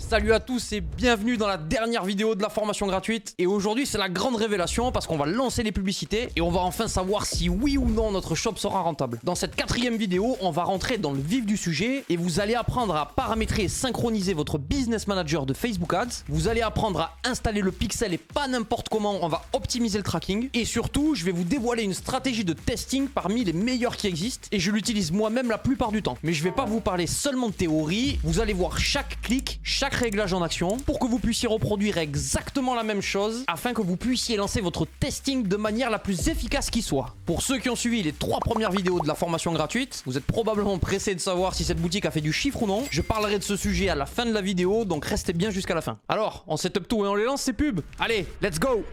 Salut à tous et bienvenue dans la dernière vidéo de la formation gratuite. Et aujourd'hui c'est la grande révélation parce qu'on va lancer les publicités et on va enfin savoir si oui ou non notre shop sera rentable. Dans cette quatrième vidéo, on va rentrer dans le vif du sujet et vous allez apprendre à paramétrer et synchroniser votre business manager de Facebook Ads. Vous allez apprendre à installer le pixel et pas n'importe comment, on va optimiser le tracking. Et surtout, je vais vous dévoiler une stratégie de testing parmi les meilleures qui existent et je l'utilise moi-même la plupart du temps. Mais je vais pas vous parler seulement de théorie, vous allez voir chaque clic, chaque réglage en action pour que vous puissiez reproduire exactement la même chose afin que vous puissiez lancer votre testing de manière la plus efficace qui soit. Pour ceux qui ont suivi les 3 premières vidéos de la formation gratuite, vous êtes probablement pressés de savoir si cette boutique a fait du chiffre ou non. Je parlerai de ce sujet à la fin de la vidéo, donc restez bien jusqu'à la fin. Alors, on setup tout et on les lance ces pubs. Allez, let's go!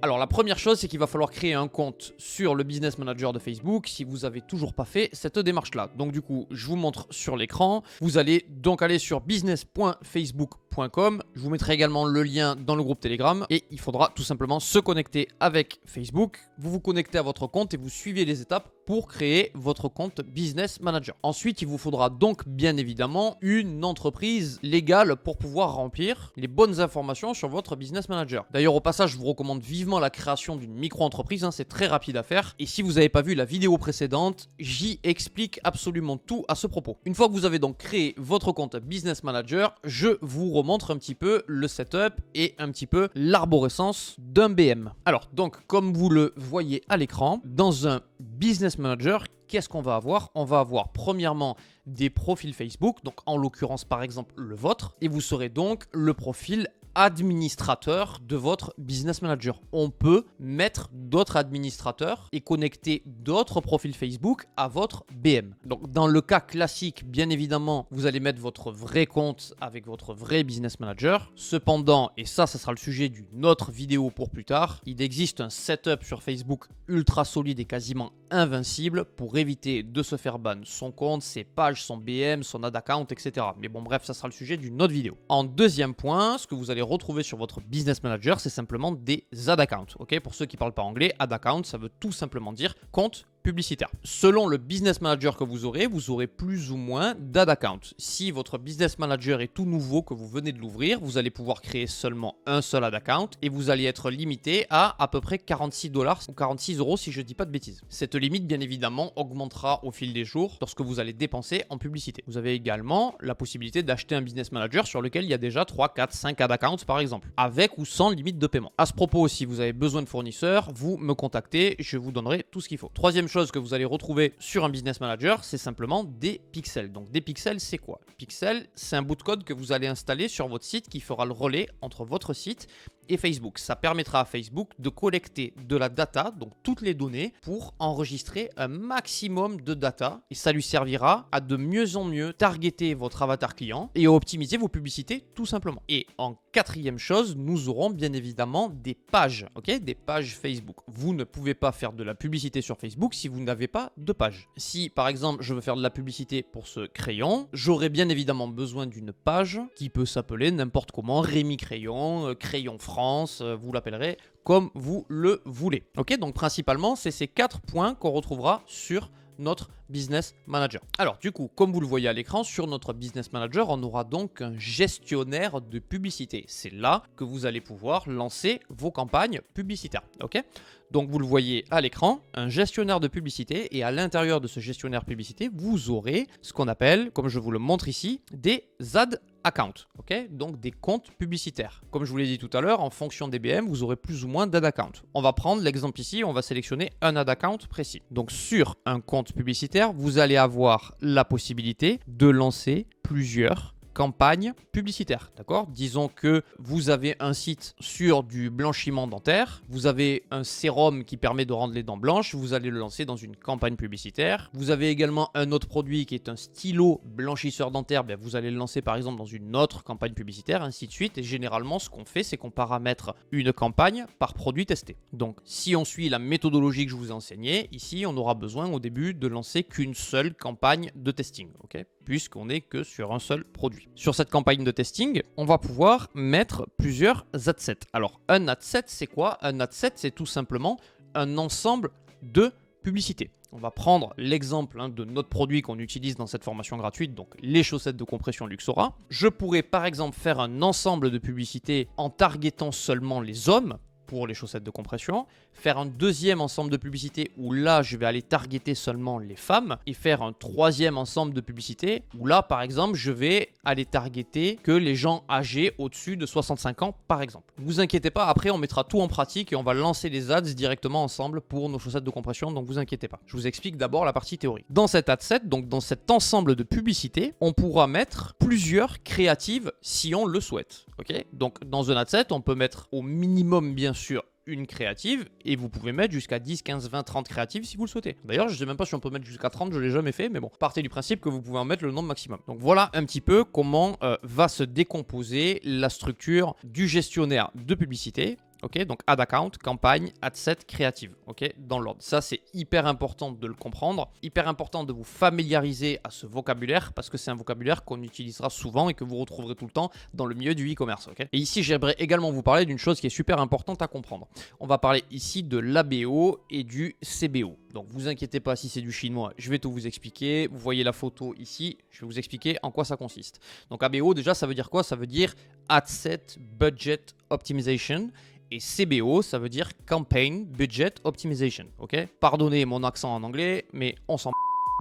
Alors la première chose, c'est qu'il va falloir créer un compte sur le Business Manager de Facebook si vous n'avez toujours pas fait cette démarche-là. Donc du coup, je vous montre sur l'écran. Vous allez donc aller sur business.facebook.com. Je vous mettrai également le lien dans le groupe Telegram et il faudra tout simplement se connecter avec Facebook. Vous vous connectez à votre compte et vous suivez les étapes pour créer votre compte Business Manager. Ensuite, il vous faudra donc bien évidemment une entreprise légale pour pouvoir remplir les bonnes informations sur votre Business Manager. D'ailleurs, au passage, je vous recommande vivement la création d'une micro-entreprise, c'est très rapide à faire. Et si vous n'avez pas vu la vidéo précédente, j'y explique absolument tout à ce propos. Une fois que vous avez donc créé votre compte Business Manager, je vous remontre un petit peu le setup et un petit peu l'arborescence d'un BM. Alors, donc, comme vous le voyez à l'écran, dans un Business Manager, qu'est-ce qu'on va avoir? On va avoir premièrement des profils Facebook, donc en l'occurrence par exemple le vôtre, et vous serez donc le profil administrateur de votre Business Manager. On peut mettre d'autres administrateurs et connecter d'autres profils Facebook à votre BM. Donc dans le cas classique, bien évidemment, vous allez mettre votre vrai compte avec votre vrai Business Manager. Cependant, et ça sera le sujet d'une autre vidéo pour plus tard, il existe un setup sur Facebook ultra solide et quasiment invincible pour éviter de se faire ban son compte, ses pages, son BM, son ad account, etc. Mais bon bref, ça sera le sujet d'une autre vidéo. En deuxième point, ce que vous allez retrouver sur votre Business Manager, c'est simplement des ad accounts. Ok, pour ceux qui ne parlent pas anglais, ad account, ça veut tout simplement dire compte publicitaire. Selon le Business Manager que vous aurez plus ou moins d'ad accounts. Si votre Business Manager est tout nouveau, que vous venez de l'ouvrir, vous allez pouvoir créer seulement un seul ad account et vous allez être limité à peu près 46 $ ou 46 € si je ne dis pas de bêtises. Cette limite, bien évidemment, augmentera au fil des jours lorsque vous allez dépenser en publicité. Vous avez également la possibilité d'acheter un Business Manager sur lequel il y a déjà 3, 4, 5 ad accounts par exemple, avec ou sans limite de paiement. À ce propos, si vous avez besoin de fournisseurs, vous me contactez, je vous donnerai tout ce qu'il faut. Troisième chose que vous allez retrouver sur un Business Manager, c'est simplement des pixels. Donc des pixels, c'est quoi? Pixel, c'est un bout de code que vous allez installer sur votre site qui fera le relais entre votre site et Facebook. Ça permettra à Facebook de collecter de la data, donc toutes les données, pour enregistrer un maximum de data et ça lui servira à de mieux en mieux targeter votre avatar client et à optimiser vos publicités tout simplement. Et en quatrième chose, nous aurons bien évidemment des pages, ok, des pages Facebook. Vous ne pouvez pas faire de la publicité sur Facebook si vous n'avez pas de page. Si par exemple je veux faire de la publicité pour ce crayon, j'aurai bien évidemment besoin d'une page qui peut s'appeler n'importe comment, Rémi Crayon, Crayon France, vous l'appellerez comme vous le voulez. Ok, donc principalement c'est ces 4 points qu'on retrouvera sur notre Business Manager. Alors du coup, comme vous le voyez à l'écran, sur notre Business Manager, on aura donc un gestionnaire de publicité. C'est là que vous allez pouvoir lancer vos campagnes publicitaires. Ok, donc vous le voyez à l'écran, un gestionnaire de publicité et à l'intérieur de ce gestionnaire publicité, vous aurez ce qu'on appelle, comme je vous le montre ici, des ad accounts, ok, donc des comptes publicitaires. Comme je vous l'ai dit tout à l'heure, en fonction des BM, vous aurez plus ou moins d'ad accounts. On va prendre l'exemple ici, on va sélectionner un ad account précis. Donc sur un compte publicitaire, vous allez avoir la possibilité de lancer plusieurs campagne publicitaire, d'accord? Disons que vous avez un site sur du blanchiment dentaire, vous avez un sérum qui permet de rendre les dents blanches, vous allez le lancer dans une campagne publicitaire. Vous avez également un autre produit qui est un stylo blanchisseur dentaire, bien, vous allez le lancer par exemple dans une autre campagne publicitaire, ainsi de suite. Et généralement, ce qu'on fait, c'est qu'on paramètre une campagne par produit testé. Donc, si on suit la méthodologie que je vous ai enseignée, ici, on aura besoin au début de lancer qu'une seule campagne de testing, ok? Puisqu'on n'est que sur un seul produit. Sur cette campagne de testing, on va pouvoir mettre plusieurs adsets. Alors, un adset, c'est quoi? Un adset, c'est tout simplement un ensemble de publicité. On va prendre l'exemple de notre produit qu'on utilise dans cette formation gratuite, donc les chaussettes de compression Luxora. Je pourrais par exemple faire un ensemble de publicités en targetant seulement les hommes pour les chaussettes de compression, faire un deuxième ensemble de publicités où là je vais aller targeter seulement les femmes et faire un troisième ensemble de publicités où là par exemple je vais aller targeter que les gens âgés au-dessus de 65 ans par exemple. Ne vous inquiétez pas, après on mettra tout en pratique et on va lancer les ads directement ensemble pour nos chaussettes de compression, donc vous inquiétez pas. Je vous explique d'abord la partie théorie. Dans cet ad set, donc dans cet ensemble de publicités, on pourra mettre plusieurs créatives si on le souhaite. Ok, donc dans un ad set, on peut mettre au minimum bien sûr une créative et vous pouvez mettre jusqu'à 10, 15, 20, 30 créatives si vous le souhaitez. D'ailleurs, je ne sais même pas si on peut mettre jusqu'à 30, je ne l'ai jamais fait, mais bon, partez du principe que vous pouvez en mettre le nombre maximum. Donc voilà un petit peu comment va se décomposer la structure du gestionnaire de publicité. Ok, donc ad account, campagne, ad set, créative, ok, dans l'ordre. Ça, c'est hyper important de le comprendre, hyper important de vous familiariser à ce vocabulaire parce que c'est un vocabulaire qu'on utilisera souvent et que vous retrouverez tout le temps dans le milieu du e-commerce, ok. Et ici, j'aimerais également vous parler d'une chose qui est super importante à comprendre. On va parler ici de l'ABO et du CBO. Donc, vous inquiétez pas si c'est du chinois, je vais tout vous expliquer. Vous voyez la photo ici, je vais vous expliquer en quoi ça consiste. Donc, ABO, déjà, ça veut dire quoi? Ça veut dire Ad Set Budget Optimization. Et CBO, ça veut dire Campaign Budget Optimization, ok? Pardonnez mon accent en anglais, mais on s'en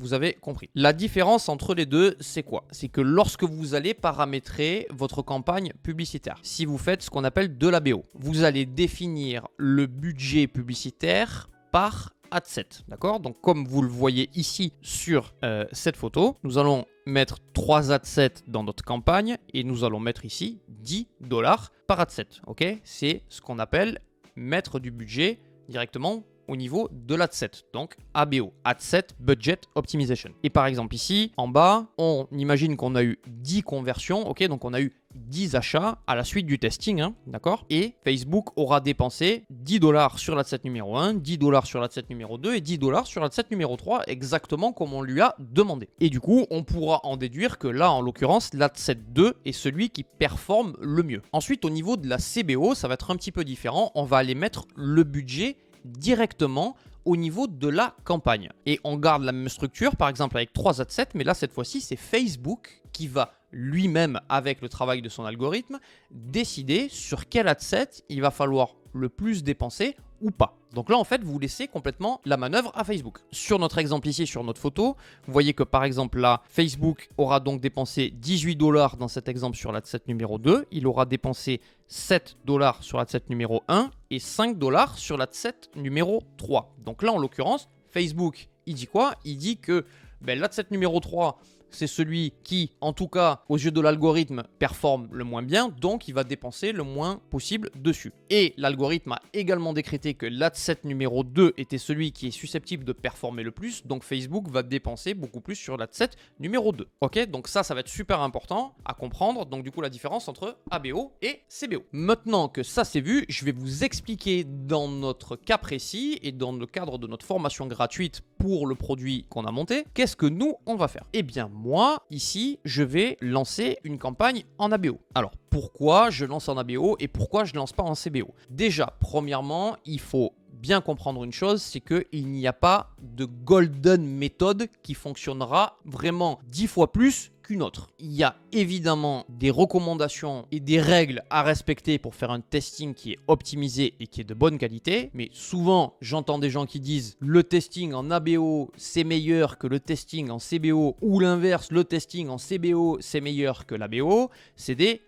vous avez compris. La différence entre les deux, c'est quoi? C'est que lorsque vous allez paramétrer votre campagne publicitaire, si vous faites ce qu'on appelle de l'ABO, vous allez définir le budget publicitaire par ad set, d'accord? Donc comme vous le voyez ici sur cette photo, nous allons mettre 3 ad sets dans notre campagne et nous allons mettre ici $10 par ad set, ok? C'est ce qu'on appelle mettre du budget directement au niveau de l'ad set, donc ABO, Ad Set Budget Optimization. Et par exemple ici, en bas, on imagine qu'on a eu 10 conversions, ok, donc on a eu 10 achats à la suite du testing, d'accord? Et Facebook aura dépensé $10 sur l'ad set numéro 1, $10 sur l'ad set numéro 2 et $10 sur l'ad set numéro 3, exactement comme on lui a demandé. Et du coup, on pourra en déduire que là, en l'occurrence, l'ad set 2 est celui qui performe le mieux. Ensuite, au niveau de la CBO, ça va être un petit peu différent. On va aller mettre le budget directement au niveau de la campagne. Et on garde la même structure, par exemple avec 3 ad sets, mais là, cette fois-ci, c'est Facebook qui va lui-même, avec le travail de son algorithme, décider sur quel ad set il va falloir le plus dépenser ou pas. Donc là, en fait, vous laissez complètement la manœuvre à Facebook. Sur notre exemple ici, sur notre photo, vous voyez que par exemple là, Facebook aura donc dépensé $18 dans cet exemple sur l'ad set numéro 2. Il aura dépensé $7 sur l'ad set numéro 1 et $5 sur l'ad set numéro 3. Donc là, en l'occurrence, Facebook, il dit quoi? Il dit que l'ad set numéro 3, c'est celui qui, en tout cas, aux yeux de l'algorithme, performe le moins bien, donc il va dépenser le moins possible dessus. Et l'algorithme a également décrété que l'ad set numéro 2 était celui qui est susceptible de performer le plus, donc Facebook va dépenser beaucoup plus sur l'ad set numéro 2. Ok, donc ça va être super important à comprendre, donc du coup la différence entre ABO et CBO. Maintenant que ça c'est vu, je vais vous expliquer dans notre cas précis et dans le cadre de notre formation gratuite pour le produit qu'on a monté, qu'est-ce que nous on va faire? Eh bien, moi, ici, je vais lancer une campagne en ABO. Alors, pourquoi je lance en ABO et pourquoi je ne lance pas en CBO? Déjà, premièrement, il faut bien comprendre une chose, c'est qu'il n'y a pas de golden méthode qui fonctionnera vraiment 10 fois plus qu'une autre. Il y a évidemment des recommandations et des règles à respecter pour faire un testing qui est optimisé et qui est de bonne qualité, mais souvent j'entends des gens qui disent le testing en ABO c'est meilleur que le testing en CBO ou l'inverse, le testing en CBO c'est meilleur que l'ABO. C'est des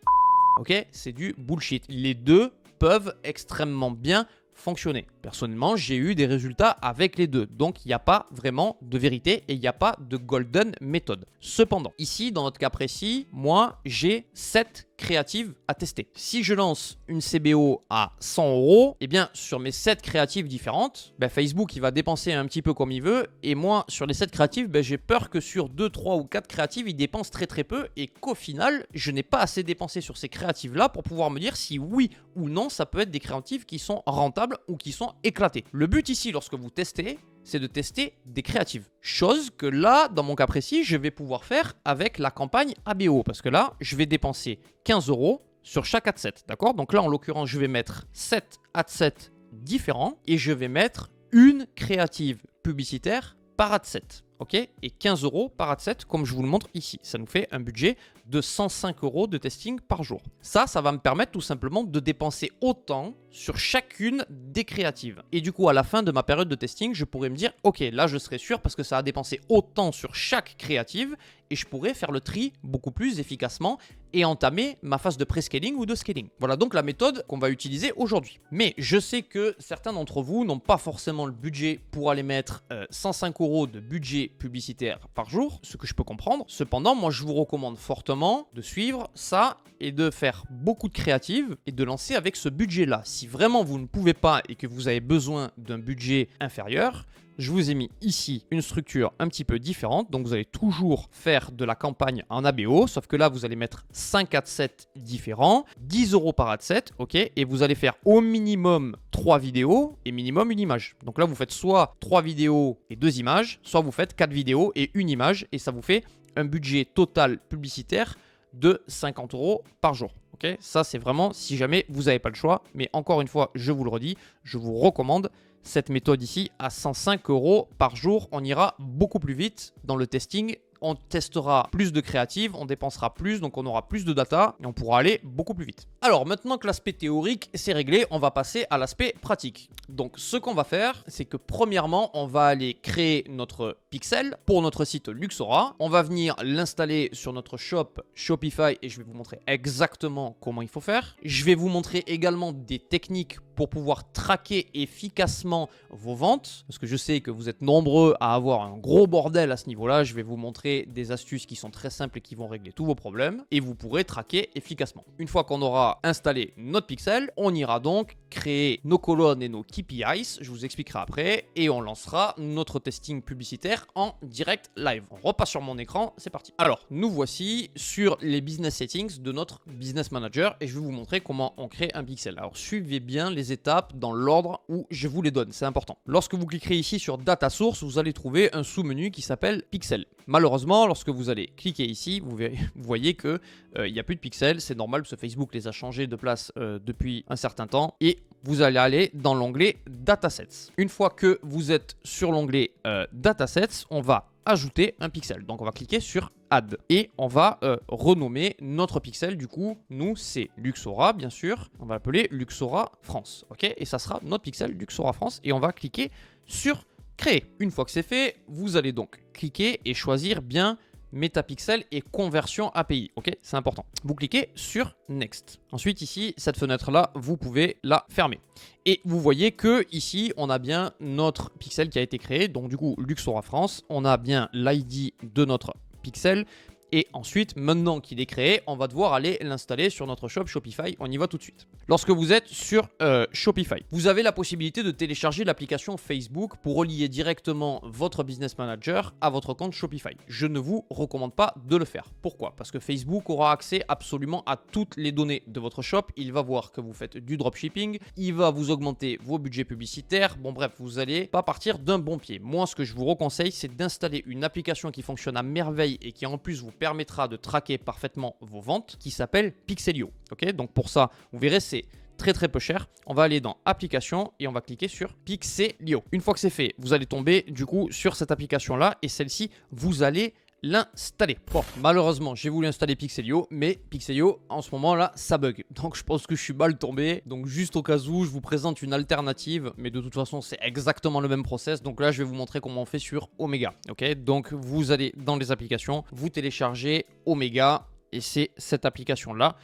ok, c'est du bullshit. Les deux peuvent extrêmement bien fonctionner. Personnellement, j'ai eu des résultats avec les deux. Donc, il n'y a pas vraiment de vérité et il n'y a pas de golden méthode. Cependant, ici, dans notre cas précis, moi, j'ai 7 créatives à tester. Si je lance une CBO à 100 €, eh bien, sur mes 7 créatives différentes, Facebook, il va dépenser un petit peu comme il veut. Et moi, sur les 7 créatives, j'ai peur que sur 2, 3 ou 4 créatives, il dépense très très peu et qu'au final, je n'ai pas assez dépensé sur ces créatives-là pour pouvoir me dire si oui ou non, ça peut être des créatives qui sont rentables ou qui sont éclatées. Le but ici, lorsque vous testez, c'est de tester des créatives. Chose que là, dans mon cas précis, je vais pouvoir faire avec la campagne ABO. Parce que là, je vais dépenser 15 € sur chaque ad set. D'accord? Donc là, en l'occurrence, je vais mettre 7 ad sets différents et je vais mettre une créative publicitaire par ad set. Ok, et 15 € par ad set, comme je vous le montre ici. Ça nous fait un budget de 105 € de testing par jour. Ça va me permettre tout simplement de dépenser autant sur chacune des créatives. Et du coup, à la fin de ma période de testing, je pourrais me dire, ok, là je serai sûr parce que ça a dépensé autant sur chaque créative et je pourrais faire le tri beaucoup plus efficacement et entamer ma phase de pré-scaling ou de scaling. Voilà donc la méthode qu'on va utiliser aujourd'hui. Mais je sais que certains d'entre vous n'ont pas forcément le budget pour aller mettre 105 € de budget publicitaire par jour, ce que je peux comprendre. Cependant, moi je vous recommande fortement de suivre ça et de faire beaucoup de créatives et de lancer avec ce budget-là. Si vraiment vous ne pouvez pas et que vous avez besoin d'un budget inférieur, je vous ai mis ici une structure un petit peu différente. Donc, vous allez toujours faire de la campagne en ABO, sauf que là, vous allez mettre 5 ad sets différents, 10 € par ad set, ok, et vous allez faire au minimum 3 vidéos et minimum une image. Donc là, vous faites soit 3 vidéos et 2 images, soit vous faites 4 vidéos et une image, et ça vous fait un budget total publicitaire de 50 € par jour. Okay, ça, c'est vraiment si jamais vous n'avez pas le choix. Mais encore une fois, je vous le redis, je vous recommande cette méthode ici à 105 € par jour. On ira beaucoup plus vite dans le testing. On testera plus de créatives, on dépensera plus, donc on aura plus de data et on pourra aller beaucoup plus vite. Alors maintenant que l'aspect théorique c'est réglé, on va passer à l'aspect pratique. Donc ce qu'on va faire, c'est que premièrement, on va aller créer notre pixel pour notre site Luxora. On va venir l'installer sur notre shop Shopify et je vais vous montrer exactement comment il faut faire. Je vais vous montrer également des techniques pour pouvoir traquer efficacement vos ventes, parce que je sais que vous êtes nombreux à avoir un gros bordel à ce niveau-là. Je vais vous montrer des astuces qui sont très simples et qui vont régler tous vos problèmes et vous pourrez traquer efficacement. Une fois qu'on aura installé notre pixel, on ira donc créer nos colonnes et nos KPIs, je vous expliquerai après, et on lancera notre testing publicitaire en direct live. On repasse sur mon écran, c'est parti. Alors, nous voici sur les business settings de notre business manager et je vais vous montrer comment on crée un pixel. Alors, suivez bien les étapes dans l'ordre où je vous les donne, c'est important. Lorsque vous cliquerez ici sur Data Source, vous allez trouver un sous-menu qui s'appelle Pixel. Malheureusement, lorsque vous allez cliquer ici, vous voyez que il n'y a plus de pixels, c'est normal parce que Facebook les a changés de place depuis un certain temps et vous allez aller dans l'onglet Datasets. Une fois que vous êtes sur l'onglet Datasets, on va ajouter un pixel. Donc on va cliquer sur Add et on va renommer notre pixel. Du coup, nous c'est Luxora bien sûr. On va l'appeler Luxora France. Ok, et ça sera notre pixel Luxora France et on va cliquer sur Créer. Une fois que c'est fait, vous allez donc cliquer et choisir bien Métapixel et conversion API. Ok, c'est important. Vous cliquez sur Next. Ensuite, ici, cette fenêtre-là, vous pouvez la fermer. Et vous voyez que ici, on a bien notre pixel qui a été créé. Donc, du coup, Luxora France, on a bien l'ID de notre pixel. Et ensuite, maintenant qu'il est créé, on va devoir aller l'installer sur notre shop Shopify. On y va tout de suite. Lorsque vous êtes sur Shopify, vous avez la possibilité de télécharger l'application Facebook pour relier directement votre business manager à votre compte Shopify. Je ne vous recommande pas de le faire. Pourquoi? Parce que Facebook aura accès absolument à toutes les données de votre shop. Il va voir que vous faites du dropshipping. Il va vous augmenter vos budgets publicitaires. Bon bref, vous n'allez pas partir d'un bon pied. Moi, ce que je vous conseille, c'est d'installer une application qui fonctionne à merveille et qui en plus vous permettra de traquer parfaitement vos ventes, qui s'appelle Pixelio. Ok, donc pour ça, vous verrez, c'est très peu cher. On va aller dans application et on va cliquer sur Pixelio. Une fois que c'est fait, vous allez tomber du coup sur cette application là et celle-ci, vous allez l'installer. Bon, malheureusement, j'ai voulu installer Pixelio, mais Pixelio, en ce moment là, ça bug. Donc, je pense que je suis mal tombé. Donc, juste au cas où, je vous présente une alternative, mais de toute façon, c'est exactement le même process. Donc là, je vais vous montrer comment on fait sur Omega. Ok, donc vous allez dans les applications, vous téléchargez Omega, et c'est cette application-là.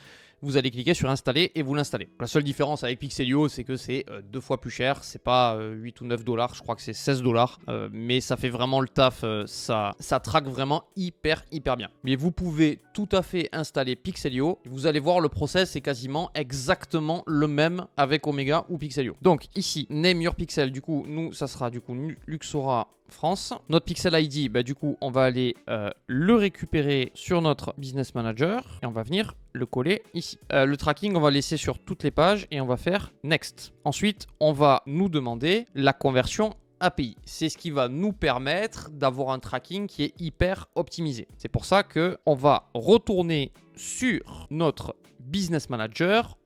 Vous allez cliquer sur installer et vous l'installez. La seule différence avec Pixelio, c'est que c'est 2 fois plus cher. C'est pas 8 ou 9 $, je crois que c'est 16 $. Mais ça fait vraiment le taf. Ça traque vraiment hyper bien. Mais vous pouvez tout à fait installer Pixelio. Vous allez voir, le process est quasiment exactement le même avec Omega ou Pixelio. Donc ici, name your pixel. Du coup, nous, ça sera du coup Luxora France. Notre pixel ID, du coup, on va aller le récupérer sur notre business manager et on va venir le coller ici. Le tracking, on va laisser sur toutes les pages et on va faire Next. Ensuite, on va nous demander la conversion API. C'est ce qui va nous permettre d'avoir un tracking qui est hyper optimisé. C'est pour ça qu'on va retourner sur notre Business Manager,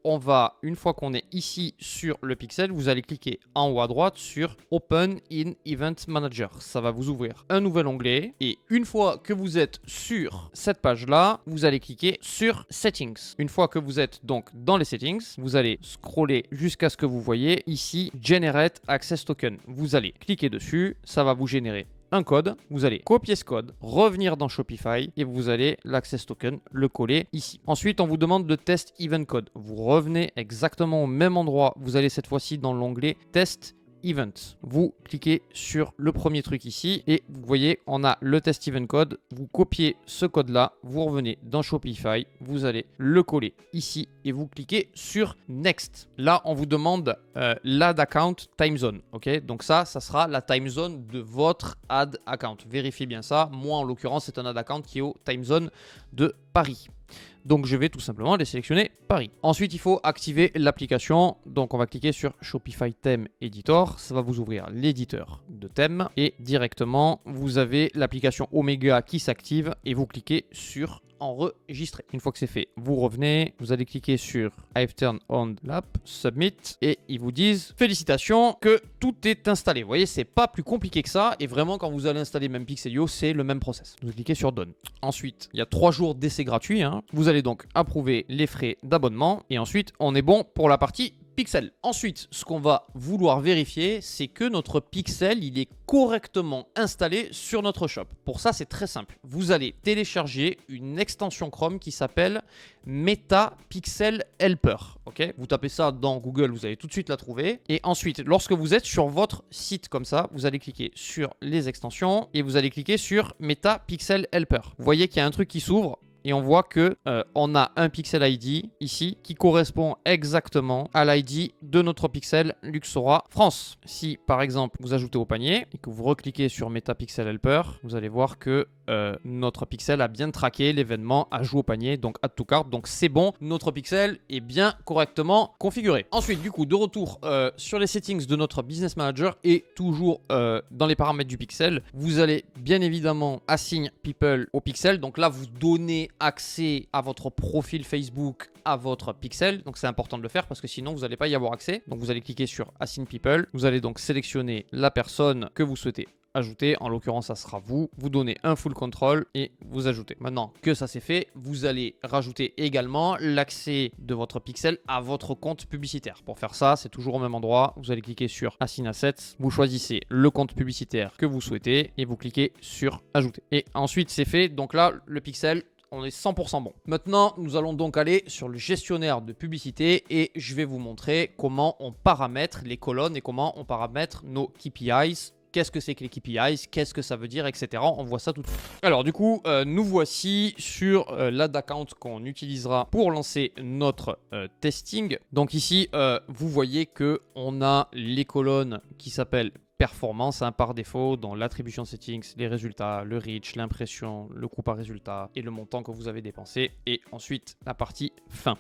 une fois qu'on est ici sur le pixel, vous allez cliquer en haut à droite sur Open in Event Manager. Ça va vous ouvrir un nouvel onglet et une fois que vous êtes sur cette page-là, vous allez cliquer sur Settings. Une fois que vous êtes donc dans les Settings, vous allez scroller jusqu'à ce que vous voyez ici Generate Access Token. Vous allez cliquer dessus, ça va vous générer un code, vous allez copier ce code, revenir dans Shopify et vous allez l'Access Token, le coller ici. Ensuite, on vous demande de Test Event Code. Vous revenez exactement au même endroit. Vous allez cette fois-ci dans l'onglet Test Event. Vous cliquez sur le premier truc ici et vous voyez, on a le Test Event Code. Vous copiez ce code-là, vous revenez dans Shopify, vous allez le coller ici et vous cliquez sur Next. Là, on vous demande l'Ad Account Time Zone. Ok, donc ça sera la time zone de votre Ad Account. Vérifiez bien ça. Moi, en l'occurrence, c'est un Ad Account qui est au time zone de Paris. Donc je vais tout simplement aller sélectionner Paris. Ensuite, il faut activer l'application. Donc on va cliquer sur Shopify Theme Editor. Ça va vous ouvrir l'éditeur de thème. Et directement, vous avez l'application Omega qui s'active et vous cliquez sur enregistrer. Une fois que c'est fait, vous revenez, vous allez cliquer sur I've turned on l'app, Submit et ils vous disent félicitations que tout est installé. Vous voyez, c'est pas plus compliqué que ça et vraiment quand vous allez installer même Pixelio, c'est le même process. Vous cliquez sur Done. Ensuite, il y a 3 jours d'essai gratuit. Vous allez donc approuver les frais d'abonnement et ensuite, on est bon pour la partie Pixel. Ensuite, ce qu'on va vouloir vérifier, c'est que notre pixel, il est correctement installé sur notre shop. Pour ça, c'est très simple. Vous allez télécharger une extension Chrome qui s'appelle Meta Pixel Helper. Ok, vous tapez ça dans Google, vous allez tout de suite la trouver. Et ensuite, lorsque vous êtes sur votre site comme ça, vous allez cliquer sur les extensions et vous allez cliquer sur Meta Pixel Helper. Vous voyez qu'il y a un truc qui s'ouvre. Et on voit que on a un pixel ID ici qui correspond exactement à l'ID de notre pixel Luxora France. Si par exemple vous ajoutez au panier et que vous recliquez sur Meta Pixel Helper, vous allez voir que notre pixel a bien traqué l'événement ajout au panier, donc add to cart. Donc c'est bon, notre pixel est bien correctement configuré. Ensuite, du coup, de retour sur les settings de notre Business Manager et toujours dans les paramètres du pixel, vous allez bien évidemment assign people au pixel. Donc là, vous donnez accès à votre profil Facebook à votre pixel. Donc c'est important de le faire parce que sinon vous n'allez pas y avoir accès. Donc vous allez cliquer sur Assign People. Vous allez donc sélectionner la personne que vous souhaitez ajouter. En l'occurrence, ça sera vous. Vous donnez un full control et vous ajoutez. Maintenant que ça c'est fait, vous allez rajouter également l'accès de votre pixel à votre compte publicitaire. Pour faire ça, c'est toujours au même endroit. Vous allez cliquer sur Assign Assets. Vous choisissez le compte publicitaire que vous souhaitez et vous cliquez sur Ajouter. Et ensuite, c'est fait. Donc là, le pixel, on est 100% bon. Maintenant, nous allons donc aller sur le gestionnaire de publicité et je vais vous montrer comment on paramètre les colonnes et comment on paramètre nos KPIs. Qu'est-ce que c'est que les KPIs, qu'est-ce que ça veut dire, etc. On voit ça tout de suite. Alors du coup, nous voici sur l'ad account qu'on utilisera pour lancer notre testing. Donc ici, vous voyez qu'on a les colonnes qui s'appellent performance par défaut dans l'attribution settings, les résultats, le reach, l'impression, le coût par résultat et le montant que vous avez dépensé et ensuite la partie fin.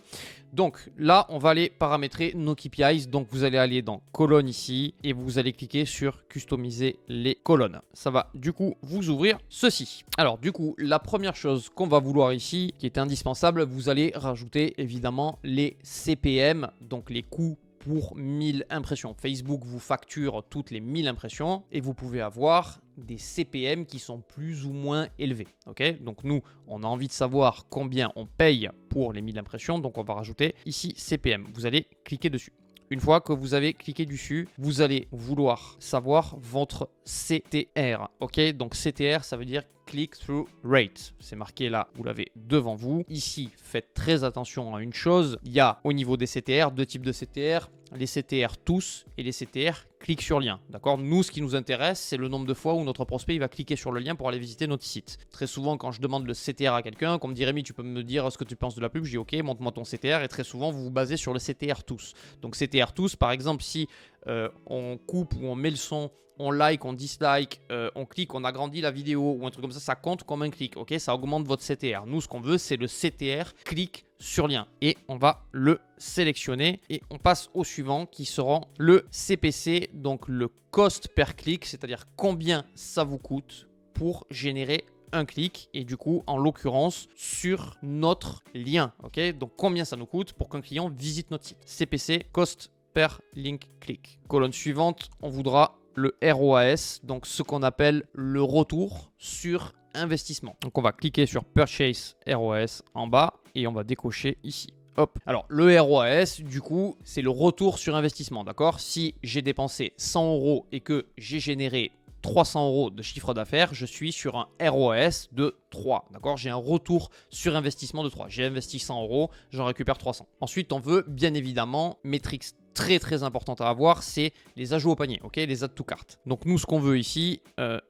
Donc là, on va aller paramétrer nos KPIs. Donc vous allez aller dans colonne ici et vous allez cliquer sur customiser les colonnes. Ça va du coup vous ouvrir ceci. Alors du coup, la première chose qu'on va vouloir ici, qui est indispensable, vous allez rajouter évidemment les CPM, donc les coûts pour 1000 impressions. Facebook vous facture toutes les 1000 impressions et vous pouvez avoir des CPM qui sont plus ou moins élevés. Ok, donc nous, on a envie de savoir combien on paye pour les 1000 impressions, donc on va rajouter ici CPM. Vous allez cliquer dessus. Une fois que vous avez cliqué dessus, vous allez vouloir savoir votre CTR. Ok, donc CTR, ça veut dire Click-Through Rate. C'est marqué là, vous l'avez devant vous. Ici, faites très attention à une chose. Il y a au niveau des CTR, deux types de CTR. Les CTR tous et les CTR clic sur lien. D'accord ? Nous, ce qui nous intéresse, c'est le nombre de fois où notre prospect il va cliquer sur le lien pour aller visiter notre site. Très souvent, quand je demande le CTR à quelqu'un, qu'on me dit Rémi, tu peux me dire ce que tu penses de la pub, je dis ok, montre-moi ton CTR. Et très souvent, vous vous basez sur le CTR tous. Donc CTR tous, par exemple, si on coupe ou on met le son, on like, on dislike, on clique, on agrandit la vidéo ou un truc comme ça compte comme un clic. Ok, ça augmente votre CTR. Nous, ce qu'on veut, c'est le CTR clic sur lien. Et on va le sélectionner et on passe au suivant qui sera le CPC, donc le cost per click, c'est-à-dire combien ça vous coûte pour générer un clic et du coup, en l'occurrence, sur notre lien. Ok, donc combien ça nous coûte pour qu'un client visite notre site? CPC, cost per link click. Colonne suivante, on voudra le ROAS, donc ce qu'on appelle le retour sur investissement. Donc on va cliquer sur Purchase ROAS en bas et on va décocher ici. Hop. Alors le ROAS, du coup, c'est le retour sur investissement, d'accord? Si j'ai dépensé 100 € et que j'ai généré 300 € de chiffre d'affaires, je suis sur un ROAS de 3, d'accord? J'ai un retour sur investissement de 3. J'ai investi 100 €, j'en récupère 300. Ensuite, on veut bien évidemment, métriques très importante à avoir, c'est les ajouts au panier, ok, les add to cart. Donc nous, ce qu'on veut ici,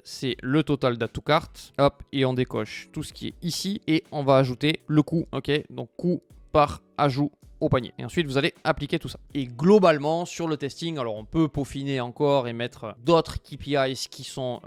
c'est le total d'add to cart, hop, et on décoche tout ce qui est ici, et on va ajouter le coût, ok, donc coût par ajout au panier. Et ensuite, vous allez appliquer tout ça. Et globalement, sur le testing, alors on peut peaufiner encore et mettre d'autres KPIs qui sont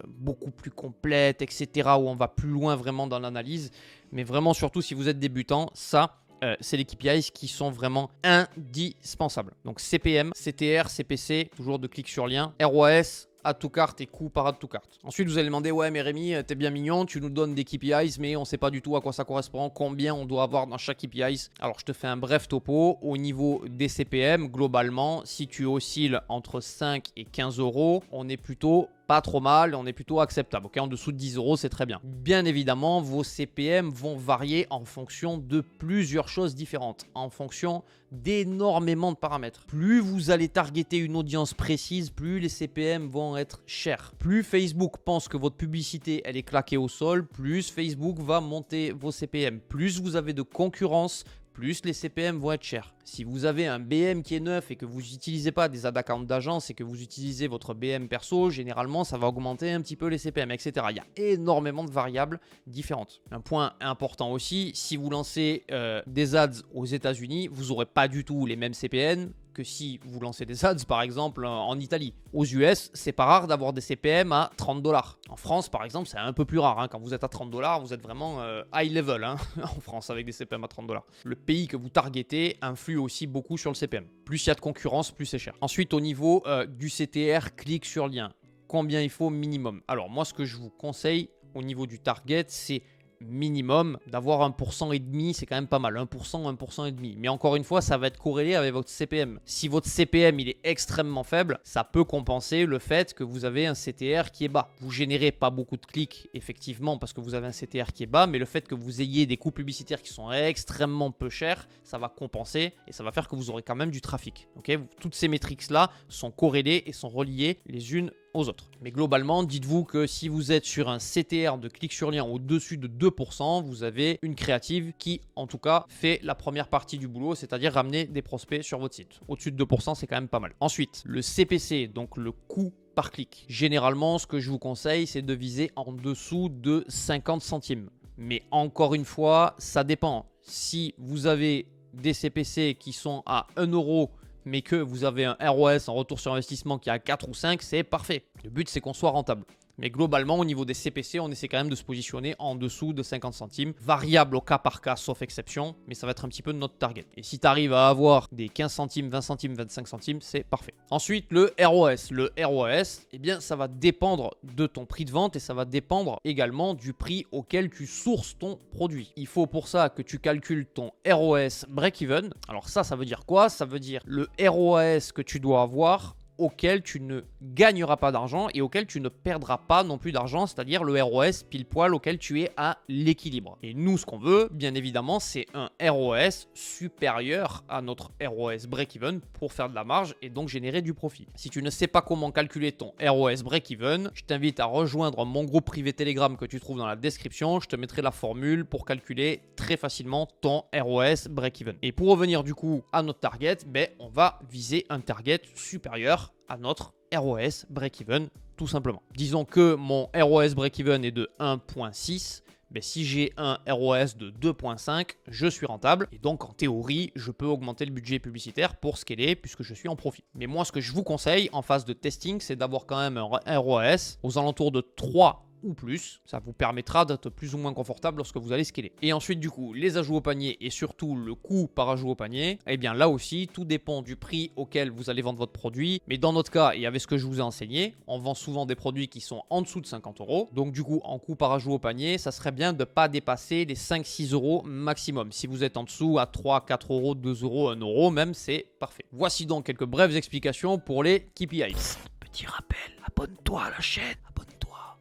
beaucoup plus complètes, etc., où on va plus loin vraiment dans l'analyse. Mais vraiment, surtout si vous êtes débutant, ça, c'est les KPIs qui sont vraiment indispensables. Donc CPM, CTR, CPC, toujours de clic sur lien, ROAS, add to cart et coût par add to cart. Ensuite, vous allez demander, ouais, mais Rémi, t'es bien mignon, tu nous donnes des KPIs, mais on ne sait pas du tout à quoi ça correspond, combien on doit avoir dans chaque KPIs. Alors, je te fais un bref topo. Au niveau des CPM, globalement, si tu oscilles entre 5 et 15 €, on est plutôt pas trop mal, on est plutôt acceptable. Ok, en dessous de 10 €, c'est très bien. Bien évidemment, vos CPM vont varier en fonction de plusieurs choses différentes, en fonction d'énormément de paramètres. Plus vous allez targeter une audience précise, plus les CPM vont être chers. Plus Facebook pense que votre publicité, elle est claquée au sol, plus Facebook va monter vos CPM. Plus vous avez de concurrence, plus les CPM vont être chers. Si vous avez un BM qui est neuf et que vous n'utilisez pas des ad accounts d'agence et que vous utilisez votre BM perso, généralement, ça va augmenter un petit peu les CPM, etc. Il y a énormément de variables différentes. Un point important aussi, si vous lancez des ads aux États-Unis, vous n'aurez pas du tout les mêmes CPM que si vous lancez des ads, par exemple, en Italie. Aux US, c'est pas rare d'avoir des CPM à 30 $. En France, par exemple, c'est un peu plus rare. Quand vous êtes à 30 $, vous êtes vraiment high level en France avec des CPM à 30 $. Le pays que vous targetez influe aussi beaucoup sur le CPM. Plus il y a de concurrence, plus c'est cher. Ensuite, au niveau du CTR, clic sur lien. Combien il faut minimum? Alors moi, ce que je vous conseille au niveau du target, c'est minimum d'avoir 1,5%, c'est quand même pas mal. 1%, 1,5%. Mais encore une fois, ça va être corrélé avec votre CPM. Si votre CPM il est extrêmement faible, ça peut compenser le fait que vous avez un CTR qui est bas. Vous générez pas beaucoup de clics, effectivement, parce que vous avez un CTR qui est bas, mais le fait que vous ayez des coûts publicitaires qui sont extrêmement peu chers, ça va compenser et ça va faire que vous aurez quand même du trafic. Ok, toutes ces métriques-là sont corrélées et sont reliées les unes aux autres. Mais globalement, dites-vous que si vous êtes sur un CTR de clic sur lien au-dessus de 2%, vous avez une créative qui, en tout cas, fait la première partie du boulot, c'est-à-dire ramener des prospects sur votre site. Au-dessus de 2%, c'est quand même pas mal. Ensuite, le CPC, donc le coût par clic. Généralement, ce que je vous conseille, c'est de viser en dessous de 50 centimes. Mais encore une fois, ça dépend. Si vous avez des CPC qui sont à 1 €, mais que vous avez un ROAS en retour sur investissement qui est à 4 ou 5, c'est parfait. Le but, c'est qu'on soit rentable. Mais globalement, au niveau des CPC, on essaie quand même de se positionner en dessous de 50 centimes. Variable au cas par cas, sauf exception, mais ça va être un petit peu notre target. Et si tu arrives à avoir des 15 centimes, 20 centimes, 25 centimes, c'est parfait. Ensuite, le ROAS. Le ROAS, eh bien, ça va dépendre de ton prix de vente et ça va dépendre également du prix auquel tu sources ton produit. Il faut pour ça que tu calcules ton ROAS break-even. Alors ça veut dire quoi? Ça veut dire le ROAS que tu dois avoir auquel tu ne gagneras pas d'argent et auquel tu ne perdras pas non plus d'argent, c'est-à-dire le ROAS pile poil auquel tu es à l'équilibre. Et nous, ce qu'on veut, bien évidemment, c'est un ROAS supérieur à notre ROAS break-even pour faire de la marge et donc générer du profit. Si tu ne sais pas comment calculer ton ROAS break-even, je t'invite à rejoindre mon groupe privé Telegram que tu trouves dans la description. Je te mettrai la formule pour calculer très facilement ton ROAS break-even. Et pour revenir du coup à notre target, on va viser un target supérieur à notre ROAS break-even, tout simplement. Disons que mon ROAS break-even est de 1,6. Si j'ai un ROAS de 2,5, je suis rentable. Et donc, en théorie, je peux augmenter le budget publicitaire pour scaler puisque je suis en profit. Mais moi, ce que je vous conseille en phase de testing, c'est d'avoir quand même un ROAS aux alentours de 3 ou plus. Ça vous permettra d'être plus ou moins confortable lorsque vous allez scaler. Et ensuite, du coup, les ajouts au panier et surtout le coût par ajout au panier, eh bien là aussi, tout dépend du prix auquel vous allez vendre votre produit. Mais dans notre cas, et avec ce que je vous ai enseigné, on vend souvent des produits qui sont en dessous de 50 euros. Donc du coup, en coût par ajout au panier, ça serait bien de ne pas dépasser les 5-6 euros maximum. Si vous êtes en dessous à 3, 4 euros, 2 euros, 1 euro même, c'est parfait. Voici donc quelques brèves explications pour les KPIs. Petit rappel, abonne-toi à la chaîne, abonne-toi.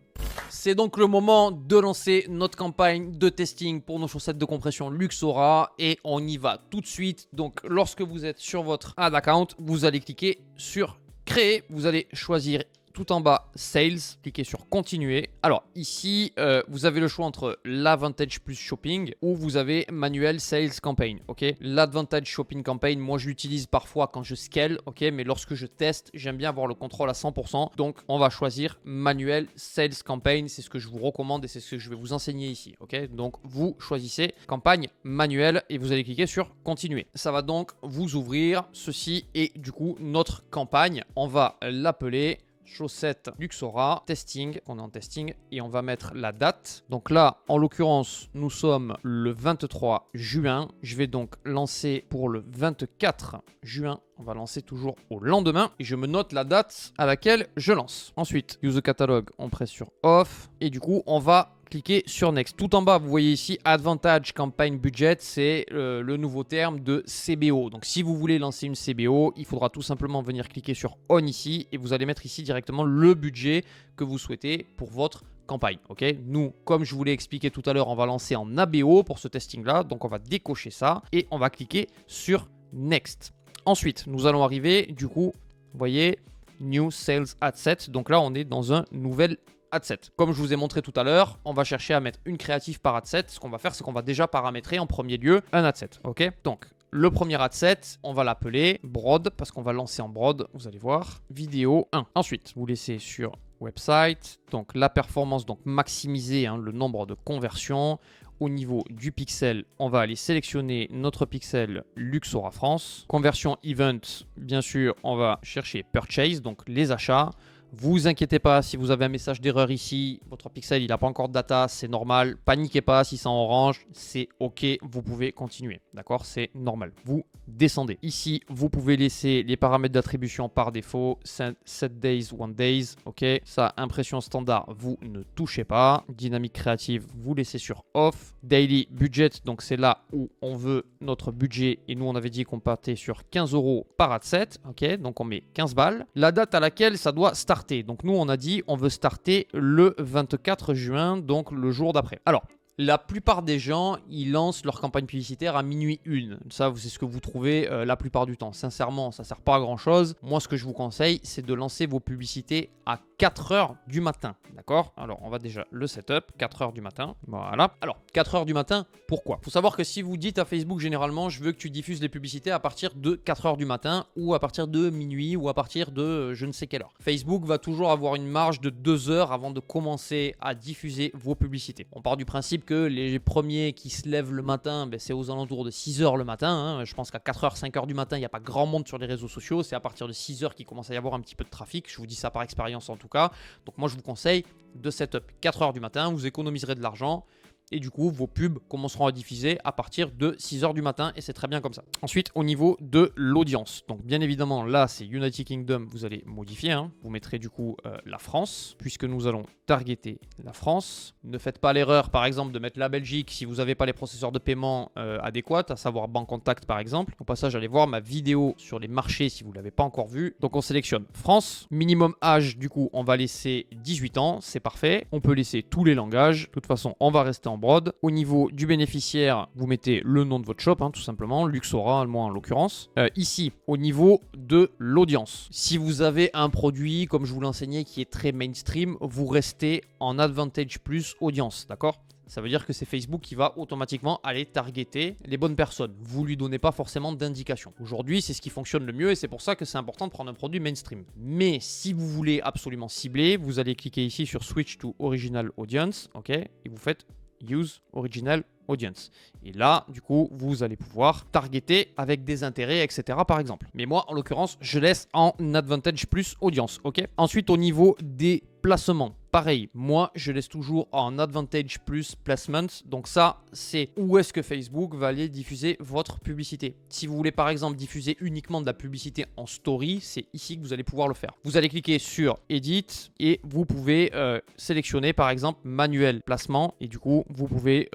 C'est donc le moment de lancer notre campagne de testing pour nos chaussettes de compression Luxora et on y va tout de suite. Donc lorsque vous êtes sur votre ad account, vous allez cliquer sur créer, vous allez choisir tout en bas Sales, cliquez sur continuer. Alors ici, vous avez le choix entre l'Advantage plus Shopping ou vous avez Manuel Sales Campaign. Ok, l'Advantage Shopping Campaign, moi je l'utilise parfois quand je scale. Ok, mais lorsque je teste, j'aime bien avoir le contrôle à 100%. Donc on va choisir Manuel Sales Campaign. C'est ce que je vous recommande et c'est ce que je vais vous enseigner ici. Ok, donc vous choisissez campagne manuelle et vous allez cliquer sur continuer. Ça va donc vous ouvrir ceci et du coup notre campagne, on va l'appeler chaussettes Luxora, testing, on est en testing et on va mettre la date. Donc là, en l'occurrence, nous sommes le 23 juin. Je vais donc lancer pour le 24 juin. On va lancer toujours au lendemain et je me note la date à laquelle je lance. Ensuite, use the catalog, on presse sur off et du coup, on va cliquez sur Next. Tout en bas, vous voyez ici Advantage Campaign Budget, c'est le nouveau terme de CBO. Donc si vous voulez lancer une CBO, il faudra tout simplement venir cliquer sur On ici et vous allez mettre ici directement le budget que vous souhaitez pour votre campagne. Ok, nous, comme je vous l'ai expliqué tout à l'heure, on va lancer en ABO pour ce testing-là. Donc on va décocher ça et on va cliquer sur Next. Ensuite, nous allons arriver, du coup, vous voyez, New Sales Ad Set. Donc là, on est dans un nouvel ad set. Comme je vous ai montré tout à l'heure, on va chercher à mettre une créative par ad set. Ce qu'on va faire, c'est qu'on va déjà paramétrer en premier lieu un ad set. Ok, donc le premier ad set, on va l'appeler Broad parce qu'on va lancer en Broad. Vous allez voir, vidéo 1. Ensuite, vous laissez sur website. Donc la performance, donc maximiser le nombre de conversions. Au niveau du pixel, on va aller sélectionner notre pixel Luxora France. Conversion event, bien sûr, on va chercher purchase, donc les achats. Vous inquiétez pas si vous avez un message d'erreur ici, votre pixel il n'a pas encore de data, c'est normal. Paniquez pas si c'est en orange, c'est ok, vous pouvez continuer, d'accord, c'est normal. Vous descendez. Ici, vous pouvez laisser les paramètres d'attribution par défaut, set days, 1 days, ok. Ça, impression standard, vous ne touchez pas. Dynamique créative, vous laissez sur off. Daily budget, donc c'est là où on veut notre budget et nous on avait dit qu'on partait sur 15 euros par ad set, ok, donc on met 15 balles. La date à laquelle ça doit starter. Donc nous on a dit on veut starter le 24 juin, donc le jour d'après. Alors la plupart des gens, ils lancent leur campagne publicitaire à minuit 1. Ça, c'est ce que vous trouvez la plupart du temps. Sincèrement, ça ne sert pas à grand chose. Moi, ce que je vous conseille, c'est de lancer vos publicités à 4 heures du matin. D'accord? Alors, on va déjà le setup, 4 heures du matin. Voilà. Alors, 4 heures du matin, pourquoi? Il faut savoir que si vous dites à Facebook, généralement, je veux que tu diffuses les publicités à partir de 4 heures du matin ou à partir de minuit ou à partir de je ne sais quelle heure. Facebook va toujours avoir une marge de 2 heures avant de commencer à diffuser vos publicités. On part du principe que les premiers qui se lèvent le matin, c'est aux alentours de 6 heures le matin. Je pense qu'à 4 heures, 5 heures du matin, il n'y a pas grand monde sur les réseaux sociaux. C'est à partir de 6 heures qu'il commence à y avoir un petit peu de trafic. Je vous dis ça par expérience en tout cas. Donc moi, je vous conseille de setup 4 heures du matin. Vous économiserez de l'argent. Et du coup, vos pubs commenceront à diffuser à partir de 6 heures du matin et c'est très bien comme ça. Ensuite, au niveau de l'audience. Donc, bien évidemment, là, c'est United Kingdom. Vous allez modifier. Vous mettrez du coup la France, puisque nous allons targeter la France. Ne faites pas l'erreur, par exemple, de mettre la Belgique si vous n'avez pas les processeurs de paiement adéquats, à savoir Bancontact, par exemple. Au passage, allez voir ma vidéo sur les marchés si vous ne l'avez pas encore vu. Donc, on sélectionne France. Minimum âge, du coup, on va laisser 18 ans. C'est parfait. On peut laisser tous les langages. De toute façon, on va rester en Broad. Au niveau du bénéficiaire, vous mettez le nom de votre shop, tout simplement, Luxora, moi en l'occurrence. Ici, au niveau de l'audience, si vous avez un produit, comme je vous l'enseignais, qui est très mainstream, vous restez en Advantage plus audience, d'accord? Ça veut dire que c'est Facebook qui va automatiquement aller targeter les bonnes personnes. Vous lui donnez pas forcément d'indication. Aujourd'hui, c'est ce qui fonctionne le mieux et c'est pour ça que c'est important de prendre un produit mainstream. Mais si vous voulez absolument cibler, vous allez cliquer ici sur Switch to Original Audience, ok, et vous faites Use Original Audience. Et là, du coup, vous allez pouvoir targeter avec des intérêts, etc. par exemple. Mais moi, en l'occurrence, je laisse en Advantage plus Audience, ok? Ensuite, au niveau des placement. Pareil, moi je laisse toujours en Advantage Plus Placement. Donc ça, c'est où est-ce que Facebook va aller diffuser votre publicité. Si vous voulez par exemple diffuser uniquement de la publicité en story, c'est ici que vous allez pouvoir le faire. Vous allez cliquer sur Edit et vous pouvez sélectionner par exemple Manuel Placement. Et du coup, vous pouvez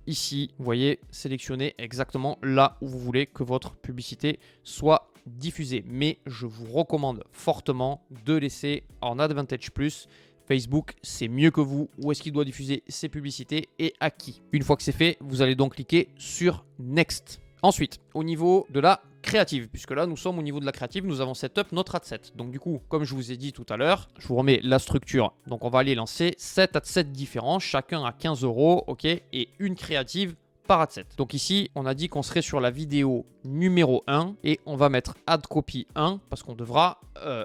ici, vous voyez, sélectionner exactement là où vous voulez que votre publicité soit diffusée. Mais je vous recommande fortement de laisser en Advantage Plus. Facebook, c'est mieux que vous. Où est-ce qu'il doit diffuser ses publicités et à qui? Une fois que c'est fait, vous allez donc cliquer sur Next. Ensuite, au niveau de la créative, puisque là, nous sommes au niveau de la créative, nous avons setup notre ad set. Donc du coup, comme je vous ai dit tout à l'heure, je vous remets la structure. Donc on va aller lancer 7 ad sets différents, chacun à 15 €, ok, et une créative par ad set. Donc ici, on a dit qu'on serait sur la vidéo numéro 1 et on va mettre ad copy 1 parce qu'on devra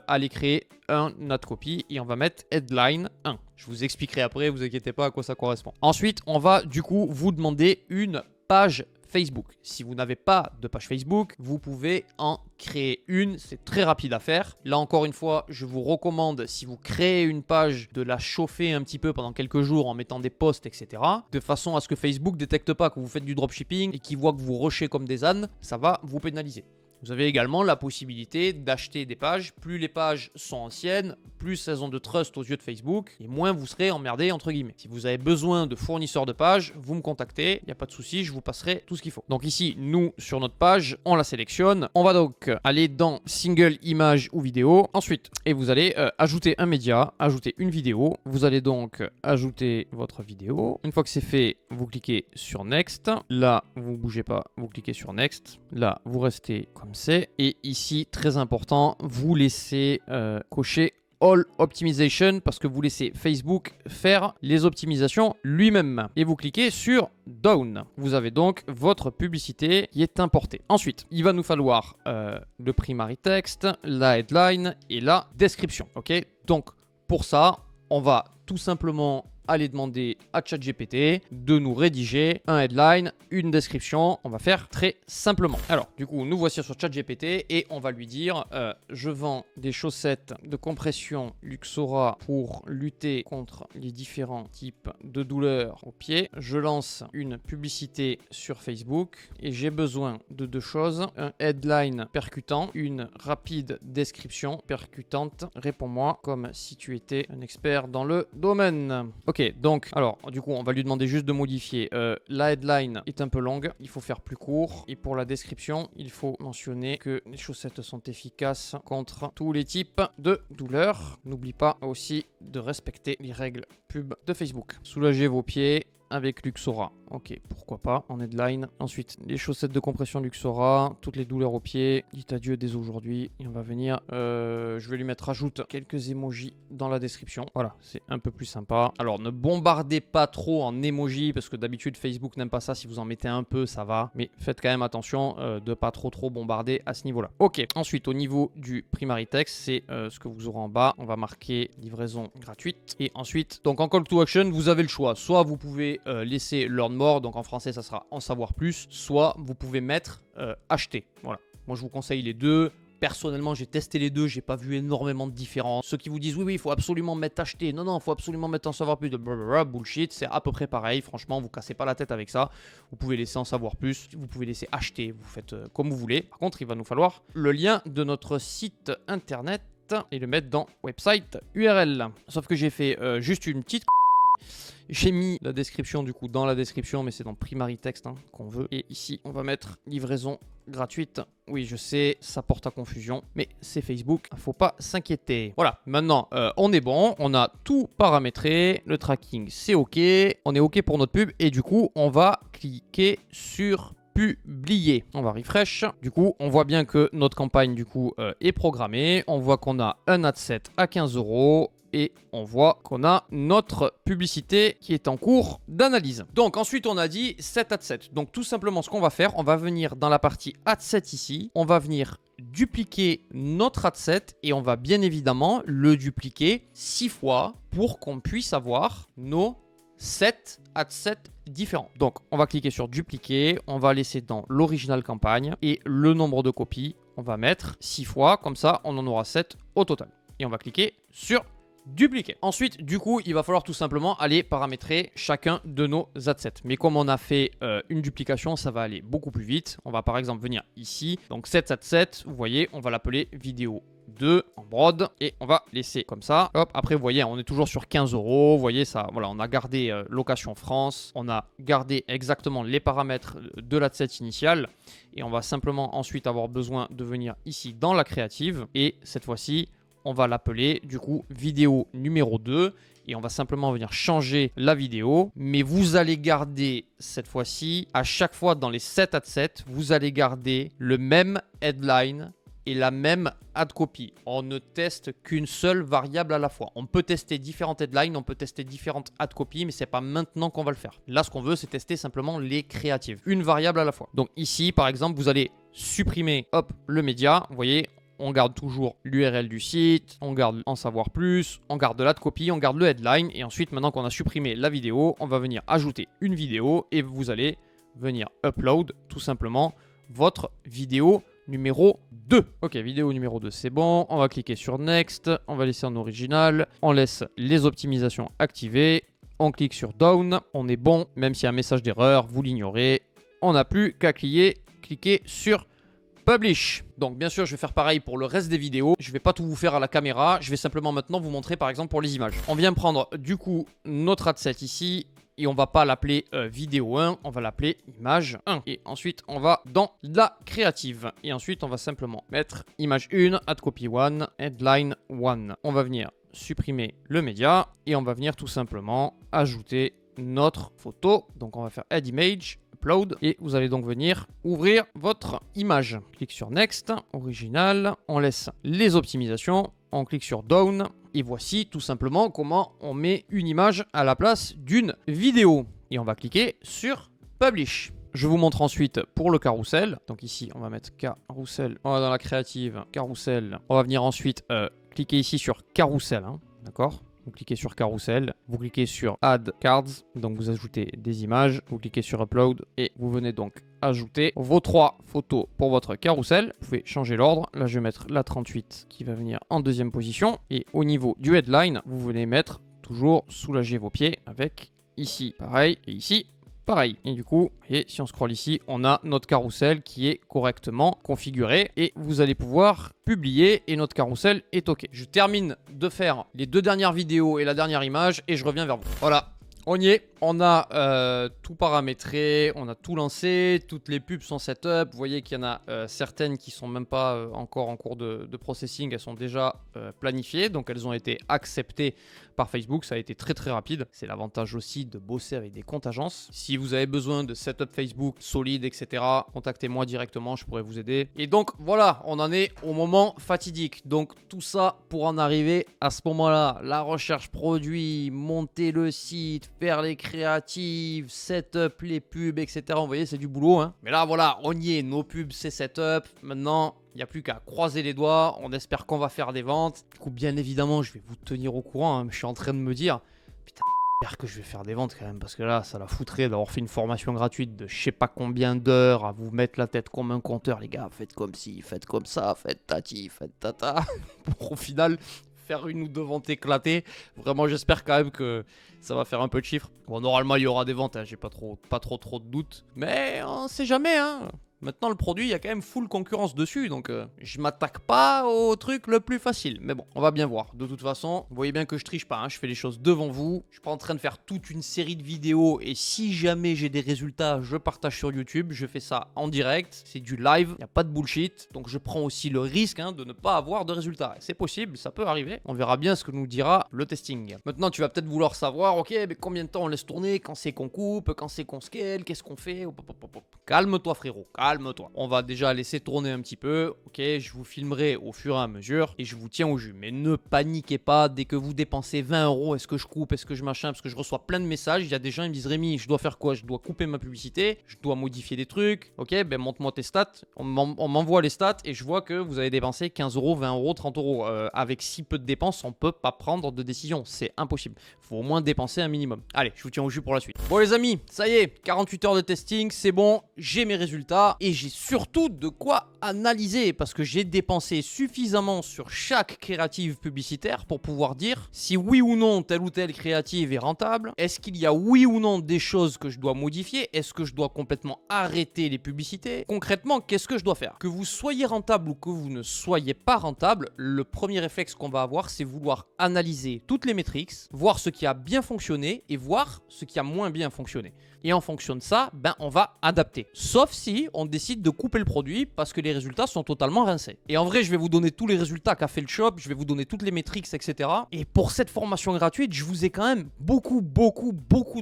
aller créer un ad copy et on va mettre headline 1. Je vous expliquerai après, vous inquiétez pas à quoi ça correspond. Ensuite, on va du coup vous demander une page Facebook. Si vous n'avez pas de page Facebook, vous pouvez en créer une. C'est très rapide à faire. Là encore une fois, je vous recommande, si vous créez une page, de la chauffer un petit peu pendant quelques jours en mettant des posts, etc. De façon à ce que Facebook ne détecte pas que vous faites du dropshipping et qu'il voit que vous rushez comme des ânes. Ça va vous pénaliser. Vous avez également la possibilité d'acheter des pages. Plus les pages sont anciennes, plus elles ont de trust aux yeux de Facebook et moins vous serez emmerdé entre guillemets. Si vous avez besoin de fournisseurs de pages, vous me contactez, il n'y a pas de souci, je vous passerai tout ce qu'il faut. Donc ici, nous, sur notre page, on la sélectionne. On va donc aller dans Single Image ou Vidéo. Ensuite, et vous allez ajouter un média, ajouter une vidéo. Vous allez donc ajouter votre vidéo. Une fois que c'est fait, vous cliquez sur Next. Là, vous ne bougez pas, vous cliquez sur Next. Là, vous restez comme c'est. Et ici, très important, vous laissez cocher All Optimization parce que vous laissez Facebook faire les optimisations lui-même. Et vous cliquez sur Down. Vous avez donc votre publicité qui est importée. Ensuite, il va nous falloir le primary text, la headline et la description. Ok. Donc, pour ça, on va tout simplement aller demander à ChatGPT de nous rédiger un headline, une description. On va faire très simplement. Alors, du coup, nous voici sur ChatGPT et on va lui dire je vends des chaussettes de compression Luxora pour lutter contre les différents types de douleurs aux pieds. Je lance une publicité sur Facebook et j'ai besoin de deux choses. Un headline percutant, une rapide description percutante. Réponds-moi comme si tu étais un expert dans le domaine. Ok, donc, alors, du coup, on va lui demander juste de modifier. La headline est un peu longue, il faut faire plus court. Et pour la description, il faut mentionner que les chaussettes sont efficaces contre tous les types de douleurs. N'oublie pas aussi de respecter les règles pub de Facebook. Soulagez vos pieds avec Luxora. Ok, pourquoi pas, en headline. Ensuite, les chaussettes de compression Luxora, toutes les douleurs aux pieds. Dites adieu dès aujourd'hui. Et on va venir, je vais lui mettre rajoute quelques emojis dans la description. Voilà, c'est un peu plus sympa. Alors, ne bombardez pas trop en emojis parce que d'habitude, Facebook n'aime pas ça. Si vous en mettez un peu, ça va. Mais faites quand même attention de pas trop bombarder à ce niveau-là. Ok, ensuite, au niveau du primary text, c'est ce que vous aurez en bas. On va marquer livraison gratuite. Et ensuite, donc en call to action, vous avez le choix. Soit vous pouvez laisser learn more, donc en français ça sera en savoir plus, soit vous pouvez mettre acheter. Voilà, moi je vous conseille les deux. Personnellement, j'ai testé les deux, j'ai pas vu énormément de différence. Ceux qui vous disent oui, il faut absolument mettre acheter, non, il faut absolument mettre en savoir plus, de blablabla, bullshit, c'est à peu près pareil. Franchement, vous cassez pas la tête avec ça. Vous pouvez laisser en savoir plus, vous pouvez laisser acheter, vous faites comme vous voulez. Par contre, il va nous falloir le lien de notre site internet et le mettre dans website URL. Sauf que j'ai fait juste une petite. J'ai mis la description du coup dans la description, mais c'est dans primary text qu'on veut. Et ici, on va mettre livraison gratuite. Oui, je sais, ça porte à confusion, mais c'est Facebook, faut pas s'inquiéter. Voilà, maintenant, on est bon, on a tout paramétré, le tracking, c'est OK, on est OK pour notre pub, et du coup, on va cliquer sur publier. On va refresh. Du coup, on voit bien que notre campagne du coup est programmée. On voit qu'on a un ad set à 15 €. Et on voit qu'on a notre publicité qui est en cours d'analyse. Donc ensuite on a dit set ad set. Donc tout simplement ce qu'on va faire, on va venir dans la partie ad set ici. On va venir dupliquer notre ad set et on va bien évidemment le dupliquer 6 fois pour qu'on puisse avoir nos 7 ad sets différents. Donc on va cliquer sur dupliquer. On va laisser dans l'original campagne et le nombre de copies, on va mettre 6 fois. Comme ça on en aura 7 au total. Et on va cliquer sur dupliquer. Ensuite, du coup, il va falloir tout simplement aller paramétrer chacun de nos adsets. Mais comme on a fait une duplication, ça va aller beaucoup plus vite. On va par exemple venir ici. Donc cet adset, vous voyez, on va l'appeler vidéo 2 en brode et on va laisser comme ça. Hop, après vous voyez, on est toujours sur 15 euros. Vous voyez ça, voilà, on a gardé location France, on a gardé exactement les paramètres de l'adset initial et on va simplement ensuite avoir besoin de venir ici dans la créative et cette fois-ci, on va l'appeler du coup vidéo numéro 2 et on va simplement venir changer la vidéo. Mais vous allez garder cette fois-ci, à chaque fois dans les 7 adsets, vous allez garder le même headline et la même ad copy. On ne teste qu'une seule variable à la fois. On peut tester différentes headlines, on peut tester différentes ad copy, mais c'est pas maintenant qu'on va le faire. Là, ce qu'on veut, c'est tester simplement les créatives. Une variable à la fois. Donc ici, par exemple, vous allez supprimer, hop, le média. Vous voyez, on garde toujours l'URL du site, on garde en savoir plus, on garde l'ad copy, on garde le headline. Et ensuite, maintenant qu'on a supprimé la vidéo, on va venir ajouter une vidéo et vous allez venir upload tout simplement votre vidéo numéro 2. Ok, vidéo numéro 2, c'est bon. On va cliquer sur Next. On va laisser en original. On laisse les optimisations activées. On clique sur Down. On est bon. Même s'il y a un message d'erreur, vous l'ignorez. On n'a plus qu'à cliquer sur Publish. Donc bien sûr, je vais faire pareil pour le reste des vidéos. Je ne vais pas tout vous faire à la caméra. Je vais simplement maintenant vous montrer par exemple pour les images. On vient prendre du coup notre adset ici. Et on va pas l'appeler vidéo 1, on va l'appeler image 1. Et ensuite, on va dans la créative. Et ensuite, on va simplement mettre image 1, ad copy 1, headline 1. On va venir supprimer le média et on va venir tout simplement ajouter notre photo. Donc, on va faire add image, upload. Et vous allez donc venir ouvrir votre image. Clique sur next, original. On laisse les optimisations. On clique sur down. Et voici tout simplement comment on met une image à la place d'une vidéo. Et on va cliquer sur Publish. Je vous montre ensuite pour le carrousel. Donc ici, on va mettre carrousel. On va dans la créative, carrousel. On va venir ensuite cliquer ici sur carrousel. Hein, d'accord ? Vous cliquez sur carrousel, vous cliquez sur Add Cards, donc vous ajoutez des images, vous cliquez sur Upload et vous venez donc ajouter vos 3 photos pour votre carrousel. Vous pouvez changer l'ordre, là je vais mettre la 38 qui va venir en deuxième position et au niveau du headline, vous venez mettre toujours soulager vos pieds avec ici pareil et ici pareil. Et du coup, et si on scrolle ici, on a notre carrousel qui est correctement configuré et vous allez pouvoir publier et notre carrousel est OK. Je termine de faire les 2 dernières vidéos et la dernière image et je reviens vers vous. Voilà. On y est, on a tout paramétré, on a tout lancé, toutes les pubs sont setup. Vous voyez qu'il y en a certaines qui sont même pas encore en cours de processing, elles sont déjà planifiées, donc elles ont été acceptées par Facebook, ça a été très très rapide. C'est l'avantage aussi de bosser avec des comptes agences. Si vous avez besoin de setup Facebook solide, etc., contactez-moi directement, je pourrais vous aider. Et donc voilà, on en est au moment fatidique. Donc tout ça pour en arriver à ce moment-là, la recherche produit, monter le site, faire les créatives, setup les pubs, etc. Vous voyez, c'est du boulot. Hein. Mais là, voilà, on y est. Nos pubs, c'est setup. Maintenant, il n'y a plus qu'à croiser les doigts. On espère qu'on va faire des ventes. Du coup, bien évidemment, je vais vous tenir au courant. Hein. Je suis en train de me dire, putain, j'espère que je vais faire des ventes quand même. Parce que là, ça la foutrait d'avoir fait une formation gratuite de je sais pas combien d'heures à vous mettre la tête comme un compteur. Les gars, faites comme ci, faites comme ça, faites tati, faitt tata. Pour au final faire une ou 2 ventes éclatées. Vraiment, j'espère quand même que ça va faire un peu de chiffres. Bon, normalement, il y aura des ventes, hein. J'ai pas trop de doutes. Mais on sait jamais, hein. Maintenant, le produit, il y a quand même full concurrence dessus, donc je m'attaque pas au truc le plus facile. Mais bon, on va bien voir. De toute façon, vous voyez bien que je triche pas, hein. Je fais les choses devant vous. Je suis pas en train de faire toute une série de vidéos et si jamais j'ai des résultats, je partage sur YouTube. Je fais ça en direct, c'est du live, il n'y a pas de bullshit. Donc je prends aussi le risque de ne pas avoir de résultats. C'est possible, ça peut arriver. On verra bien ce que nous dira le testing. Maintenant, tu vas peut-être vouloir savoir, ok, mais combien de temps on laisse tourner, quand c'est qu'on coupe, quand c'est qu'on scale, qu'est-ce qu'on fait. Calme-toi frérot, calme-toi. On va déjà laisser tourner un petit peu, ok, je vous filmerai au fur et à mesure et je vous tiens au jus. Mais ne paniquez pas, dès que vous dépensez 20 €, est-ce que je coupe, est-ce que je machin, parce que je reçois plein de messages, il y a des gens qui me disent Rémi, je dois faire quoi? Je dois couper ma publicité, je dois modifier des trucs, ok, ben montre-moi tes stats, on m'envoie les stats et je vois que vous avez dépensé 15 €, 20 €, 30 €. Avec si peu de dépenses, on peut pas prendre de décision, c'est impossible. faut au moins dépenser un minimum. Allez, je vous tiens au jus pour la suite. Bon les amis, ça y est, 48 heures de testing, c'est bon, j'ai mes résultats et j'ai surtout de quoi analyser parce que j'ai dépensé suffisamment sur chaque créative publicitaire pour pouvoir dire si oui ou non telle ou telle créative est rentable, est-ce qu'il y a oui ou non des choses que je dois modifier, est-ce que je dois complètement arrêter les publicités. Concrètement, qu'est-ce que je dois faire? Que vous soyez rentable ou que vous ne soyez pas rentable, le premier réflexe qu'on va avoir, c'est vouloir analyser toutes les métriques, voir ce qui a bien fonctionné et voir ce qui a moins bien fonctionné. Et en fonction de ça, on va adapter. Sauf si on décide de couper le produit parce que les résultats sont totalement rincés. Et en vrai, je vais vous donner tous les résultats qu'a fait le shop, je vais vous donner toutes les métriques, etc. Et pour cette formation gratuite, je vous ai quand même beaucoup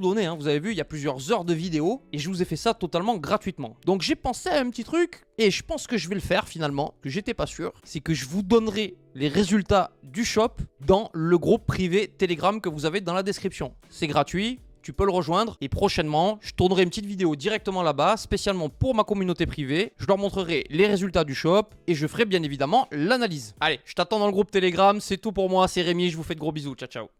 donné. Vous avez vu, il y a plusieurs heures de vidéos et je vous ai fait ça totalement gratuitement. Donc j'ai pensé à un petit truc et je pense que je vais le faire finalement, que j'étais pas sûr. C'est que je vous donnerai les résultats du shop dans le groupe privé Telegram que vous avez dans la description. C'est gratuit. Tu peux le rejoindre et prochainement, je tournerai une petite vidéo directement là-bas, spécialement pour ma communauté privée. Je leur montrerai les résultats du shop et je ferai bien évidemment l'analyse. Allez, je t'attends dans le groupe Telegram, c'est tout pour moi, c'est Rémi, je vous fais de gros bisous, ciao ciao.